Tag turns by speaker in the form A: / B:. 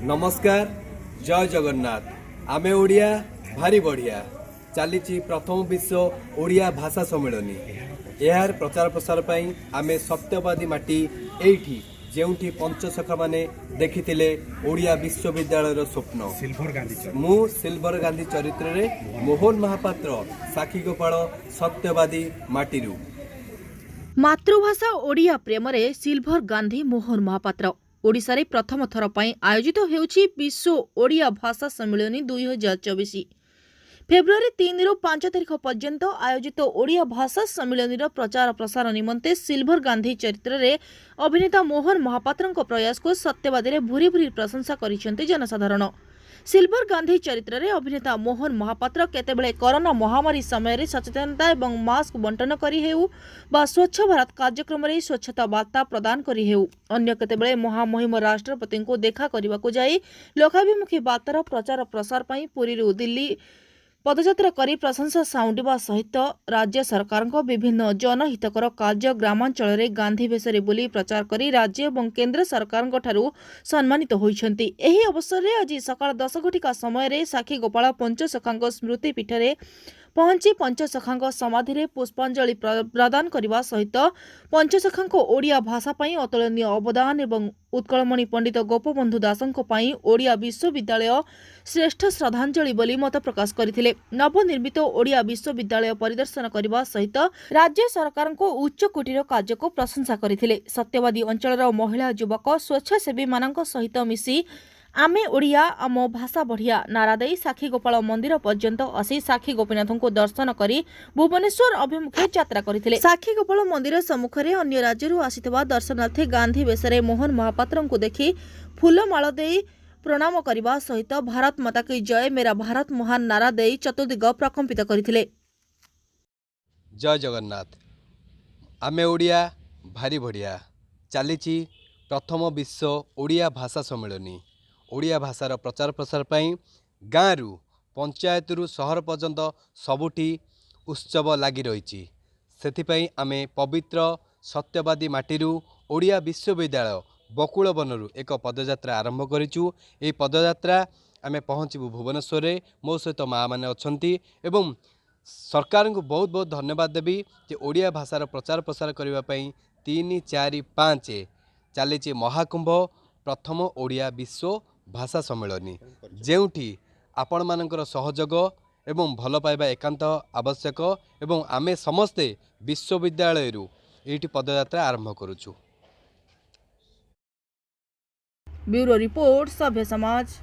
A: नमस्कार जय जगन्नाथ आमे ओडिया भारी बढ़िया चली प्रथम विश्व ओडिया भाषा सम्मेलनी यार प्रचार प्रसार पई आमे सत्यवादी माटी एठी जेउठी पंचसखा माने देखिथिले ओडिया विश्वविद्यालय स्वप्न सिल्वर गांधी चरित्र रे मोहन महापात्र साखी गोपाल सत्यवादी माटीरू
B: मातृभाषा ओडिया प्रेम रे सिल्वर गांधी मोहन महापात्र ओडिशा रे प्रथम थर पई आयोजित हेउछि विश्व ओडिया भाषा सम्मेलनी 2024 फेब्रुआरी 3 रु 5 तारिख पर्यंत आयोजित ओडिया भाषा सम्मेलनी प्रचार प्रसार निमंते सिल्वर गांधी चरित्र रे अभिनेता मोहन महापात्र प्रयास को सत्यवादी रे भूरी भूरी प्रशंसा करिसेंते जनसाधारण। सिल्वर गांधी चरित्र रे अभिनेता मोहन महापात्र केतेबेले कोरोना महामारी समय रे सचेतनता एवं मास्क बंटन करी हेउ बा स्वच्छ भारत कार्यक्रम रे स्वच्छता वार्ता प्रदान करी हेउ अन्य केतेबेले महामहिम राष्ट्रपति को देखा करने को जाई लोकाभिमुखी वार्तार प्रचार प्रसार पई पुरी रु दिल्ली पदयात्रा करी प्रशंसा साउंडिबा सहित राज्य सरकार विभिन्न जनहितकर कार्य ग्रामांचल रे गांधी बेसरे बुली प्रचार करी राज्य और केंद्र सरकार ठारू सम्मानित होइछंती। एही अवसर रे आज सकाळ 10 घटिका समय रे साखी गोपाल पंचसखांग स्मृति पीठ रे पहुंची पंचसखांग समाधि रे पुष्पांजलि प्रदान करने सहित पंचसखांग ओडिया भाषा पई अतुलनीय अवदान एवं उत्कलमणि पंडित गोपबंधु दासंको पई ओडिया विश्वविद्यालय श्रेष्ठ श्रद्धांजलि बोली मत प्रकाश करथिले। नवनिर्मित ओडिया विश्वविद्यालय परिदर्शन करने सहित राज्य सरकार को उच्च कोटीर कार्य को प्रशंसा करथिले। सत्यवादी अंचलर महिला युवक स्वच्छासेवी मानक सहित मिसी आमे ओडिया आम भाषा बढ़िया नारा दे साखी गोपाल मंदिर पर्यंत आसी साखी गोपीनाथ को दर्शन करी भुवनेश्वर अभिमुखे यात्रा करथिले। साखी गोपाल मंदिर सम्मुखरे अन्य राज्यरू आसितबा दर्शनार्थी गांधी बेसरे मोहन महापात्र को देखि फूलमाଳ देई प्रणाम करने सहित भारत माता की जय मेरा भारत महान नारा देई चतुर्दिग प्रकंपित करथिले।
A: जय जगन्नाथ आमे ओडिया भारी बढ़िया चली प्रथम विश्व ओडिया भाषा सम्मेलनी ओडिया भाषार प्रचार प्रसार पई गाँरु पंचायत रु सहर पर्यंत सबुठी उत्सव लगी रही से आमे पवित्र सत्यवादी माटीरू ओडिया विश्वविद्यालय बकुल बनरू एक पदयात्रा आरंभ करिचु। ए पदयात्रा आमे पहुँचबू भुवनेश्वर मो सहित माँ मैंने अच्छा एवं सरकार को बहुत बहुत धन्यवाद देवी जे ओडिया भाषार प्रचार प्रसार करने 3, 4, 5 चली महाकुंभ प्रथम ओडिया विश्व भाषा सम्मेलनी जेउठी आपण मानकर सहयोग एवं भल पाइबा एकांत आवश्यक एवं आमे समस्ते विश्वविद्यालय रु एठी पदयात्रा आरंभ करूछु।
B: ब्यूरो रिपोर्ट सभ्य समाज।